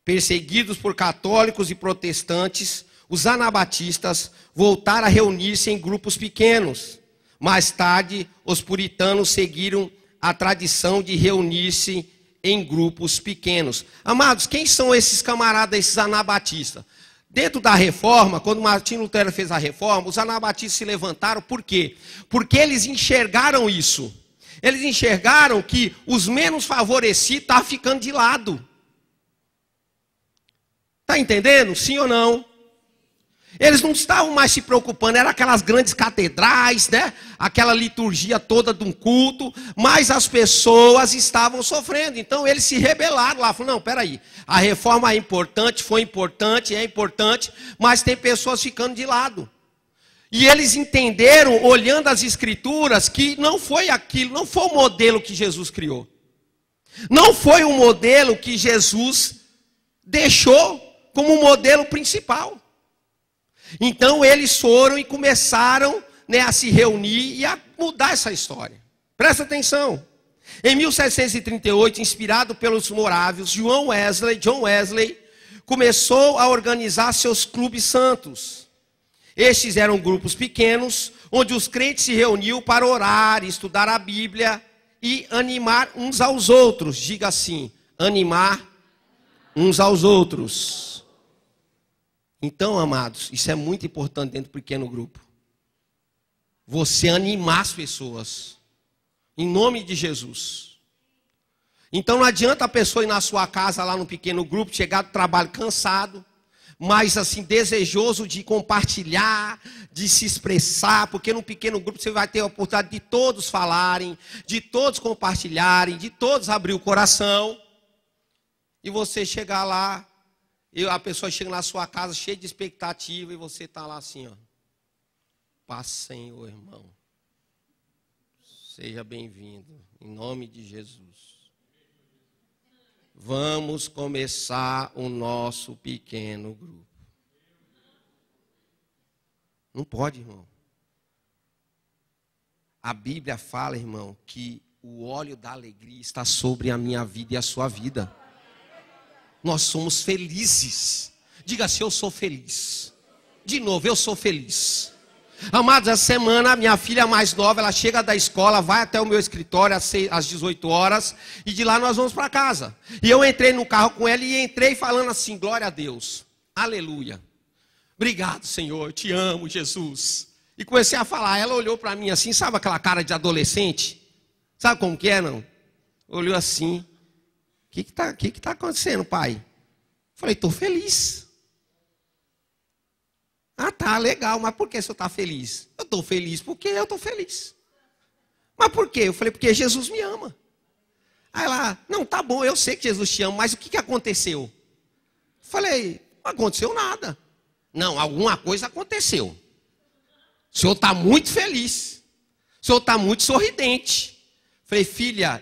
Perseguidos por católicos e protestantes, os anabatistas voltaram a reunir-se em grupos pequenos. Mais tarde, os puritanos seguiram a tradição de reunir-se em grupos pequenos. Amados, quem são esses camaradas, esses anabatistas? Dentro da reforma, quando Martim Lutero fez a reforma, os anabatistas se levantaram, por quê? Porque eles enxergaram isso. Eles enxergaram que os menos favorecidos estavam ficando de lado. Está entendendo? Sim ou não? Eles não estavam mais se preocupando, eram aquelas grandes catedrais, né? Aquela liturgia toda de um culto, mas as pessoas estavam sofrendo. Então eles se rebelaram lá, falaram, não, peraí, a reforma é importante, foi importante, é importante, mas tem pessoas ficando de lado. E eles entenderam, olhando as escrituras, que não foi aquilo, não foi o modelo que Jesus criou. Não foi o modelo que Jesus deixou como modelo principal. Então eles foram e começaram, né, a se reunir e a mudar essa história. Presta atenção. Em 1738, inspirado pelos morávios, John Wesley começou a organizar seus clubes santos. Estes eram grupos pequenos, onde os crentes se reuniam para orar, estudar a Bíblia e animar uns aos outros. Diga assim, animar uns aos outros. Então, amados, isso é muito importante dentro do pequeno grupo. Você animar as pessoas. Em nome de Jesus. Então não adianta a pessoa ir na sua casa lá no pequeno grupo, chegar do trabalho cansado, mais assim, desejoso de compartilhar, de se expressar, porque num pequeno grupo você vai ter a oportunidade de todos falarem, de todos compartilharem, de todos abrir o coração, e você chegar lá, e a pessoa chega na sua casa cheia de expectativa, e você está lá assim, ó, paz, Senhor, irmão, seja bem-vindo, em nome de Jesus. Vamos começar o nosso pequeno grupo. Não pode, irmão. A Bíblia fala, irmão, que o óleo da alegria está sobre a minha vida e a sua vida. Nós somos felizes. Diga assim, eu sou feliz. De novo, eu sou feliz. Amados, essa semana, a minha filha mais nova, ela chega da escola, vai até o meu escritório às 18 horas, e de lá nós vamos para casa. E eu entrei no carro com ela e entrei falando assim, glória a Deus, aleluia. Obrigado, Senhor, eu te amo, Jesus. E comecei a falar, ela olhou para mim assim, sabe aquela cara de adolescente? Sabe como que é, não? Olhou assim, o que tá acontecendo, pai? Falei, estou feliz. Ah, tá, legal, mas por que o senhor está feliz? Eu estou feliz porque eu estou feliz. Mas por quê? Eu falei, porque Jesus me ama. Aí ela, não, tá bom, eu sei que Jesus te ama, mas o que aconteceu? Falei, não aconteceu nada. Não, alguma coisa aconteceu. O senhor está muito feliz. O senhor está muito sorridente. Falei, filha,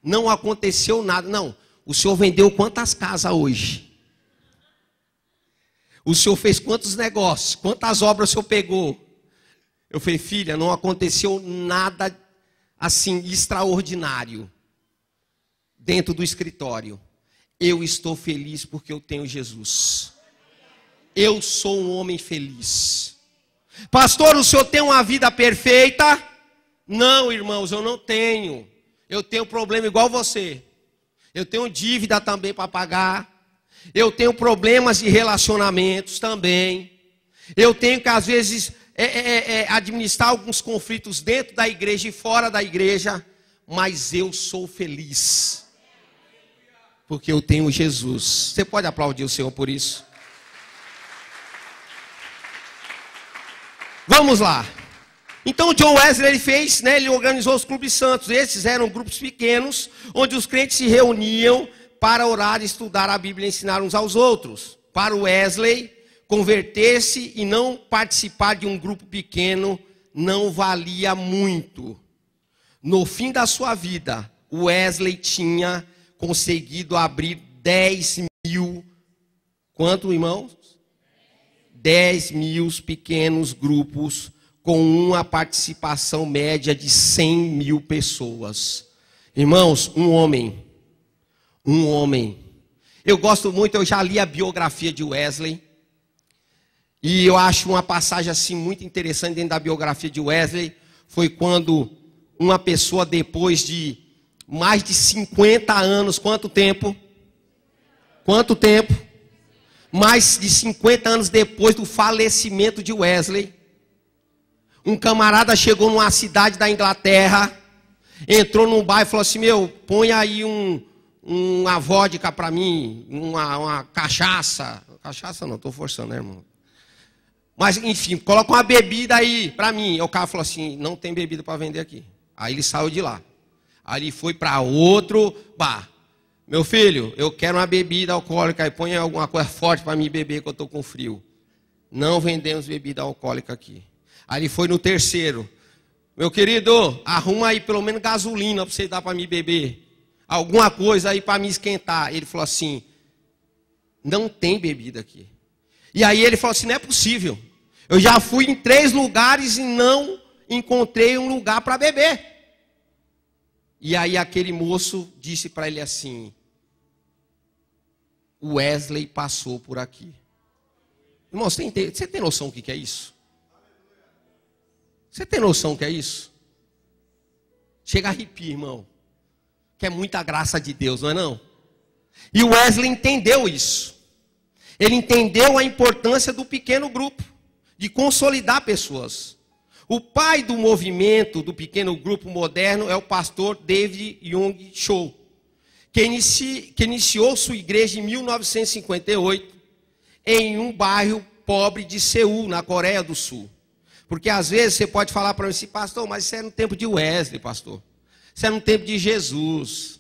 não aconteceu nada. Não, o senhor vendeu quantas casas hoje? O senhor fez quantos negócios? Quantas obras o senhor pegou? Eu falei, filha, não aconteceu nada assim extraordinário dentro do escritório. Eu estou feliz porque eu tenho Jesus. Eu sou um homem feliz. Pastor, o senhor tem uma vida perfeita? Não, irmãos, eu não tenho. Eu tenho problema igual você. Eu tenho dívida também para pagar. Eu tenho problemas de relacionamentos também. Eu tenho que, às vezes, administrar alguns conflitos dentro da igreja e fora da igreja. Mas eu sou feliz. Porque eu tenho Jesus. Você pode aplaudir o Senhor por isso? Vamos lá. Então o John Wesley ele fez, ele organizou os clubes santos. Esses eram grupos pequenos, onde os crentes se reuniam para orar, estudar a Bíblia e ensinar uns aos outros. Para o Wesley, converter-se e não participar de um grupo pequeno não valia muito. No fim da sua vida, o Wesley tinha conseguido abrir 10 mil, quanto, irmãos? 10 mil pequenos grupos com uma participação média de 100 mil pessoas. Irmãos, um homem. Eu gosto muito, eu já li a biografia de Wesley. E eu acho uma passagem assim muito interessante dentro da biografia de Wesley. Foi quando uma pessoa depois de mais de 50 anos, quanto tempo? Mais de 50 anos depois do falecimento de Wesley, um camarada chegou numa cidade da Inglaterra, entrou num bar e falou assim, põe aí uma vodka para mim, uma cachaça. Cachaça não, estou forçando, né, irmão? Mas, enfim, coloca uma bebida aí para mim. E o cara falou assim, não tem bebida para vender aqui. Aí ele saiu de lá. Aí ele foi para outro bar. Meu filho, eu quero uma bebida alcoólica aí, põe alguma coisa forte para mim beber que eu estou com frio. Não vendemos bebida alcoólica aqui. Aí ele foi no terceiro. Meu querido, arruma aí pelo menos gasolina para você dar para mim beber. Alguma coisa aí para me esquentar. Ele falou assim, não tem bebida aqui. E aí ele falou assim, não é possível. Eu já fui em 3 lugares e não encontrei um lugar para beber. E aí aquele moço disse para ele assim, o Wesley passou por aqui. Irmão, você tem noção do que é isso? Você tem noção do que é isso? Chega a arrepiar, irmão. Que é muita graça de Deus, não é não? E o Wesley entendeu isso. Ele entendeu a importância do pequeno grupo, de consolidar pessoas. O pai do movimento do pequeno grupo moderno é o pastor David Young Cho, que iniciou sua igreja em 1958. em um bairro pobre de Seul, na Coreia do Sul. Porque às vezes você pode falar para mim assim, pastor, mas isso é no tempo de Wesley, pastor. Isso é no tempo de Jesus.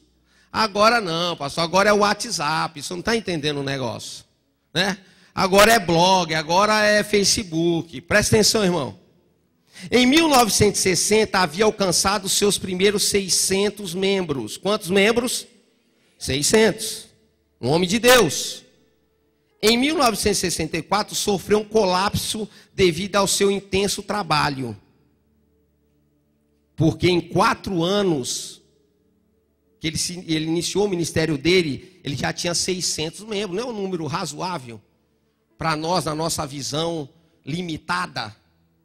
Agora não, pastor, agora é o WhatsApp, você não está entendendo o negócio, né? Agora é blog, agora é Facebook. Presta atenção, irmão. Em 1960 havia alcançado seus primeiros 600 membros. Quantos membros? 600. Um homem de Deus. Em 1964 sofreu um colapso devido ao seu intenso trabalho. Porque em 4 anos que ele iniciou o ministério dele, ele já tinha 600 membros. Não é um número razoável para nós, na nossa visão limitada,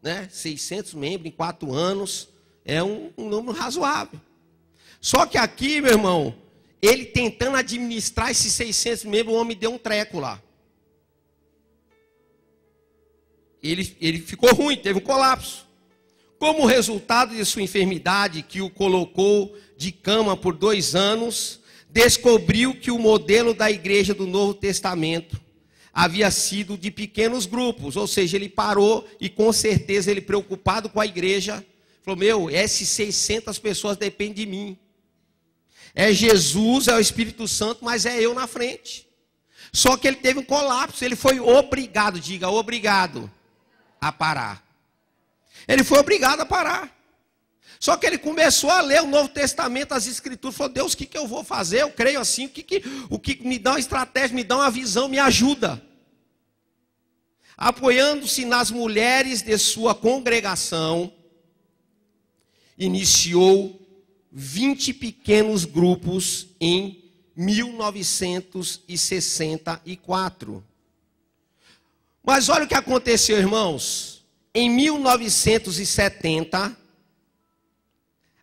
né? 600 membros em 4 anos é um número razoável. Só que aqui, meu irmão, ele tentando administrar esses 600 membros, o homem deu um treco lá. Ele ficou ruim, teve um colapso. Como resultado de sua enfermidade, que o colocou de cama por 2 anos, descobriu que o modelo da igreja do Novo Testamento havia sido de pequenos grupos. Ou seja, ele parou e com certeza ele preocupado com a igreja, falou, meu, essas 600 pessoas dependem de mim. É Jesus, é o Espírito Santo, mas é eu na frente. Só que ele teve um colapso, ele foi obrigado, diga, obrigado a parar. Ele foi obrigado a parar. Só que ele começou a ler o Novo Testamento, as Escrituras, falou, Deus, o que eu vou fazer? Eu creio assim, o que me dá uma estratégia, me dá uma visão, me ajuda. Apoiando-se nas mulheres de sua congregação, iniciou 20 pequenos grupos em 1964. Mas olha o que aconteceu, irmãos. Em 1970,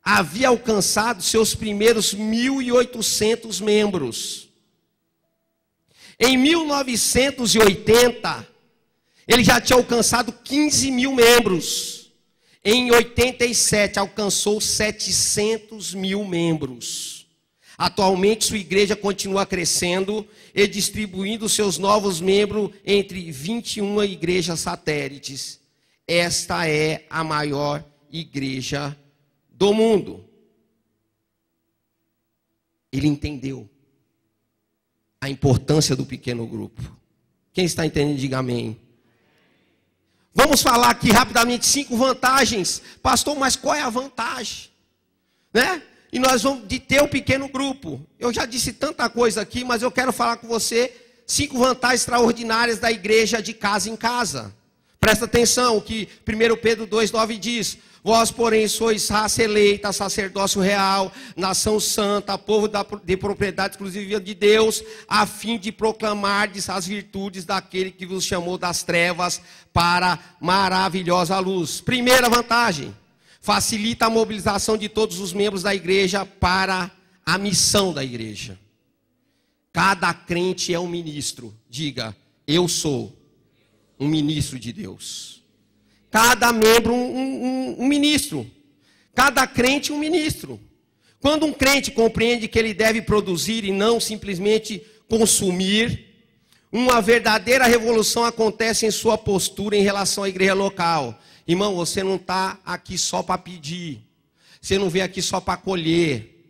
havia alcançado seus primeiros 1.800 membros. Em 1980, ele já tinha alcançado 15 mil membros. Em 87, alcançou 700 mil membros. Atualmente, sua igreja continua crescendo e distribuindo seus novos membros entre 21 igrejas satélites. Esta é a maior igreja do mundo. Ele entendeu a importância do pequeno grupo. Quem está entendendo, diga amém. Vamos falar aqui rapidamente 5 vantagens. Pastor, mas qual é a vantagem? Né? E nós vamos de ter um pequeno grupo. Eu já disse tanta coisa aqui, mas eu quero falar com você 5 vantagens extraordinárias da igreja de casa em casa. Presta atenção, o que 1 Pedro 2,9 diz. Vós, porém, sois raça eleita, sacerdócio real, nação santa, povo de propriedade exclusiva de Deus, a fim de proclamardes as virtudes daquele que vos chamou das trevas para maravilhosa luz. Primeira vantagem, facilita a mobilização de todos os membros da igreja para a missão da igreja. Cada crente é um ministro. Diga, eu sou um ministro de Deus. Cada membro um ministro. Cada crente um ministro. Quando um crente compreende que ele deve produzir e não simplesmente consumir, uma verdadeira revolução acontece em sua postura em relação à igreja local. Irmão, você não está aqui só para pedir. Você não veio aqui só para colher.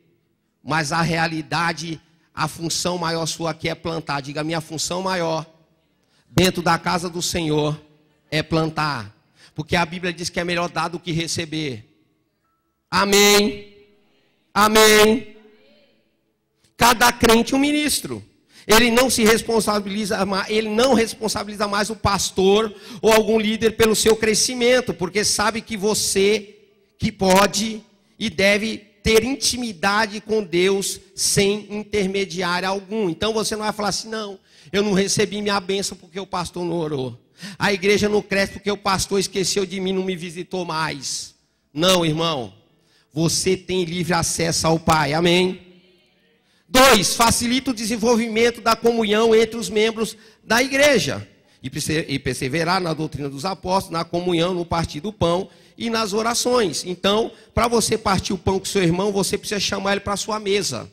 Mas a realidade, a função maior sua aqui é plantar. Diga, minha função maior dentro da casa do Senhor é plantar. Porque a Bíblia diz que é melhor dar do que receber. Amém. Amém. Cada crente um ministro. Ele não responsabiliza mais o pastor ou algum líder pelo seu crescimento, porque sabe que você que pode e deve ter intimidade com Deus sem intermediário algum. Então você não vai falar assim, não, eu não recebi minha bênção porque o pastor não orou. A igreja não cresce porque o pastor esqueceu de mim, não me visitou mais. Não, irmão. Você tem livre acesso ao Pai. Amém? 2. Facilita o desenvolvimento da comunhão entre os membros da igreja. E perseverar na doutrina dos apóstolos, na comunhão, no partir do pão e nas orações. Então, para você partir o pão com seu irmão, você precisa chamar ele para a sua mesa.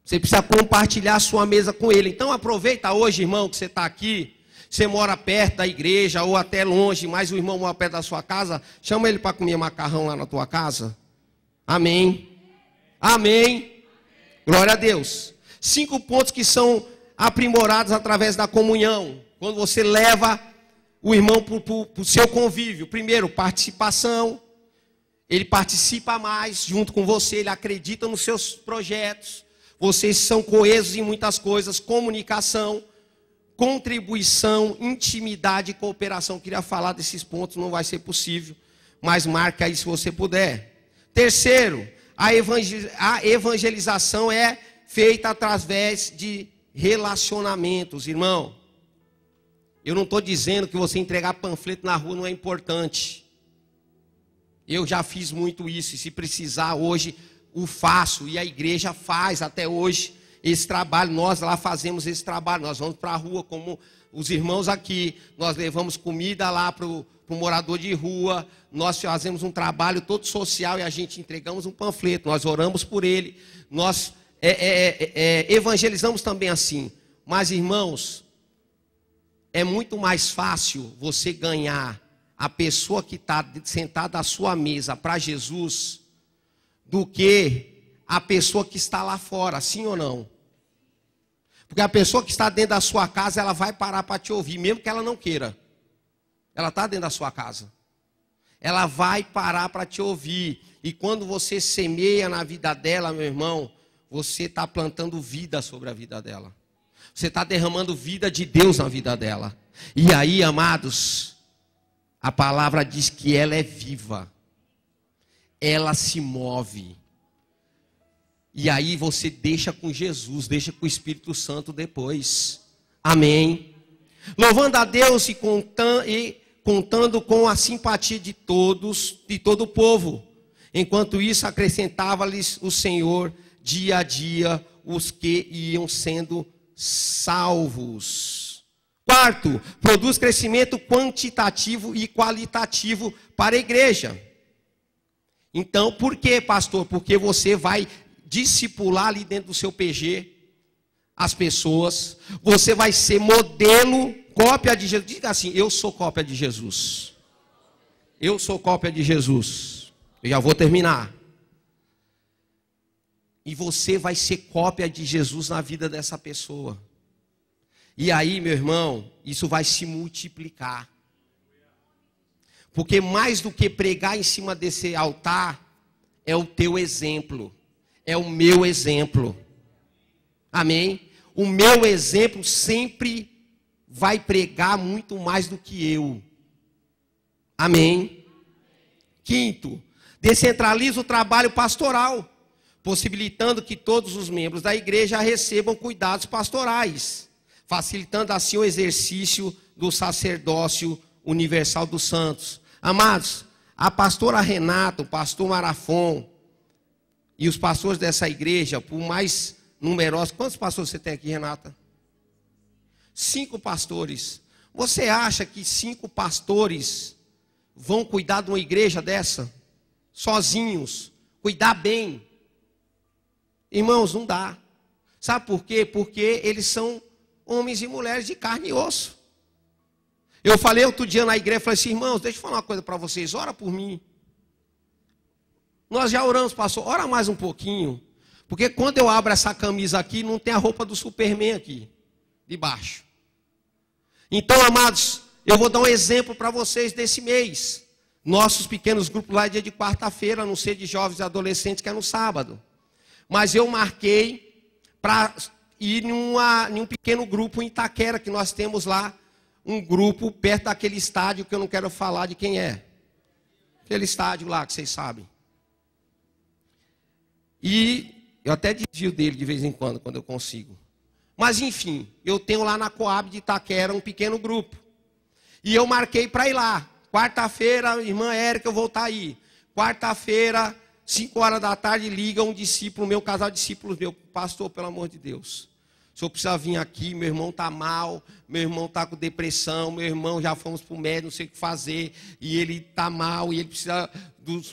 Você precisa compartilhar a sua mesa com ele. Então aproveita hoje, irmão, que você está aqui. Você mora perto da igreja ou até longe, mas o irmão mora perto da sua casa. Chama ele para comer macarrão lá na tua casa. Amém. Amém. Glória a Deus. 5 pontos que são aprimorados através da comunhão. Quando você leva o irmão para o seu convívio. Primeiro, participação. Ele participa mais junto com você. Ele acredita nos seus projetos. Vocês são coesos em muitas coisas. Comunicação, contribuição, intimidade e cooperação. Eu queria falar desses pontos, não vai ser possível. Mas marque aí se você puder. Terceiro, a evangelização é feita através de relacionamentos, irmão. Eu não estou dizendo que você entregar panfleto na rua não é importante. Eu já fiz muito isso, e se precisar hoje, o faço, e a igreja faz até hoje esse trabalho. Nós lá fazemos esse trabalho, nós vamos para a rua, como os irmãos aqui, nós levamos comida lá para o morador de rua, nós fazemos um trabalho todo social e a gente entregamos um panfleto, nós oramos por ele, nós evangelizamos também assim. Mas, irmãos, é muito mais fácil você ganhar a pessoa que está sentada à sua mesa para Jesus do que a pessoa que está lá fora, sim ou não? Porque a pessoa que está dentro da sua casa, ela vai parar para te ouvir, mesmo que ela não queira. Ela está dentro da sua casa. Ela vai parar para te ouvir. E quando você semeia na vida dela, meu irmão, você está plantando vida sobre a vida dela. Você está derramando vida de Deus na vida dela. E aí, amados, a palavra diz que ela é viva. Ela se move. E aí você deixa com Jesus, deixa com o Espírito Santo depois. Amém. Louvando a Deus e contando com a simpatia de todos, de todo o povo. Enquanto isso, acrescentava-lhes o Senhor dia a dia os que iam sendo salvos. Quarto, produz crescimento quantitativo e qualitativo para a igreja. Então, por quê, pastor? Porque você vai discipular ali dentro do seu PG as pessoas. Você vai ser modelo, cópia de Jesus. Diga assim, eu sou cópia de Jesus. Eu sou cópia de Jesus. Eu já vou terminar. E você vai ser cópia de Jesus na vida dessa pessoa. E aí, meu irmão, isso vai se multiplicar. Porque mais do que pregar em cima desse altar, é o teu exemplo. É o meu exemplo. Amém? O meu exemplo sempre vai pregar muito mais do que eu. Amém? Quinto, descentraliza o trabalho pastoral, possibilitando que todos os membros da igreja recebam cuidados pastorais, facilitando assim o exercício do sacerdócio universal dos santos. Amados, a pastora Renata, o pastor Marafon e os pastores dessa igreja, por mais numerosos... Quantos pastores você tem aqui, Renata? 5 pastores. Você acha que 5 pastores vão cuidar de uma igreja dessa? Sozinhos? Cuidar bem? Irmãos, não dá. Sabe por quê? Porque eles são homens e mulheres de carne e osso. Eu falei outro dia na igreja, falei assim, irmãos, deixa eu falar uma coisa para vocês, ora por mim. Nós já oramos, pastor, ora mais um pouquinho. Porque quando eu abro essa camisa aqui, não tem a roupa do Superman aqui, debaixo. Então, amados, eu vou dar um exemplo para vocês desse mês. Nossos pequenos grupos lá é dia de quarta-feira, não sei de jovens e adolescentes, que é no sábado. Mas eu marquei para ir em um pequeno grupo em Itaquera, que nós temos lá, um grupo perto daquele estádio que eu não quero falar de quem é. Aquele estádio lá que vocês sabem. E eu até desvio dele de vez em quando eu consigo. Mas enfim, eu tenho lá na Coab de Itaquera um pequeno grupo. E eu marquei para ir lá. Quarta-feira, irmã Érica, eu vou estar aí. Quarta-feira, 5 horas da tarde, liga um discípulo meu, um casal de discípulos meu. Pastor, pelo amor de Deus, o senhor precisa vir aqui, meu irmão está mal, meu irmão está com depressão, meu irmão já fomos para o médico, não sei o que fazer, e ele está mal, e ele precisa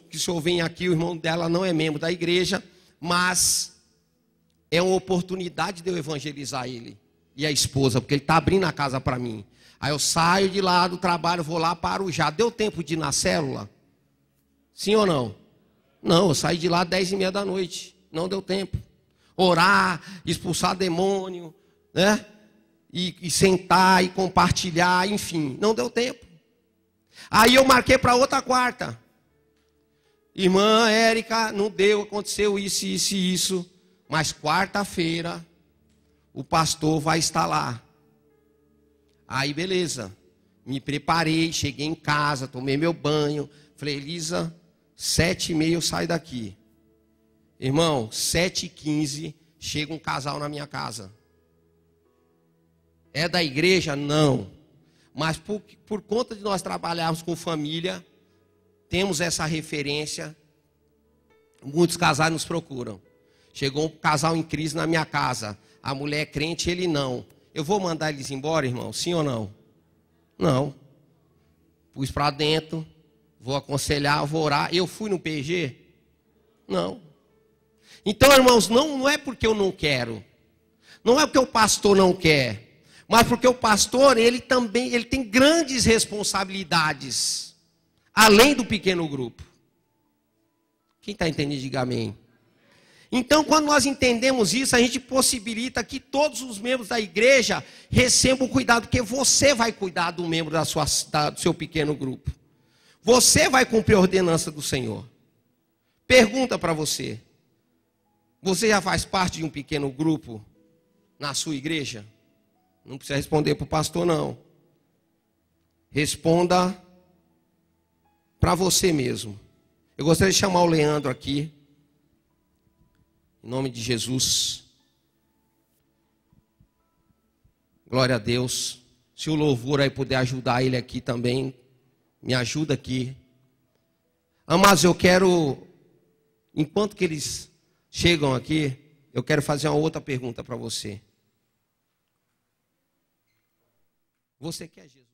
que o senhor venha aqui. O irmão dela não é membro da igreja, mas é uma oportunidade de eu evangelizar ele e a esposa, porque ele está abrindo a casa para mim. Aí eu saio de lá do trabalho, vou lá, paro já. Deu tempo de ir na célula? Sim ou não? Não, eu saí de lá 10h30 da noite. Não deu tempo. Orar, expulsar demônio, né? E sentar e compartilhar, enfim, não deu tempo. Aí eu marquei para outra quarta. Irmã Érica, não deu, aconteceu isso, isso e isso. Mas quarta-feira o pastor vai estar lá. Aí beleza, me preparei, cheguei em casa, tomei meu banho. Falei, Elisa, 7h30 eu saio daqui. Irmão, 7h15 chega um casal na minha casa. É da igreja? Não. Mas por conta de nós trabalharmos com família, temos essa referência. Muitos casais nos procuram. Chegou um casal em crise na minha casa. A mulher é crente, ele não. Eu vou mandar eles embora, irmão? Sim ou não? Não. Pus para dentro, vou aconselhar, vou orar. Eu fui no PG? Não. Então, irmãos, não é porque eu não quero. Não é porque o pastor não quer. Mas porque o pastor, ele tem grandes responsabilidades. Além do pequeno grupo. Quem está entendendo, diga amém. Então, quando nós entendemos isso, a gente possibilita que todos os membros da igreja recebam cuidado, porque você vai cuidar do membro do seu pequeno grupo. Você vai cumprir a ordenança do Senhor. Pergunta para você. Você já faz parte de um pequeno grupo na sua igreja? Não precisa responder para o pastor, não. Responda para você mesmo. Eu gostaria de chamar o Leandro aqui. Em nome de Jesus. Glória a Deus. Se o louvor aí puder ajudar ele aqui também, me ajuda aqui. Amados, eu quero, enquanto que eles chegam aqui, eu quero fazer uma outra pergunta para você. Você quer Jesus?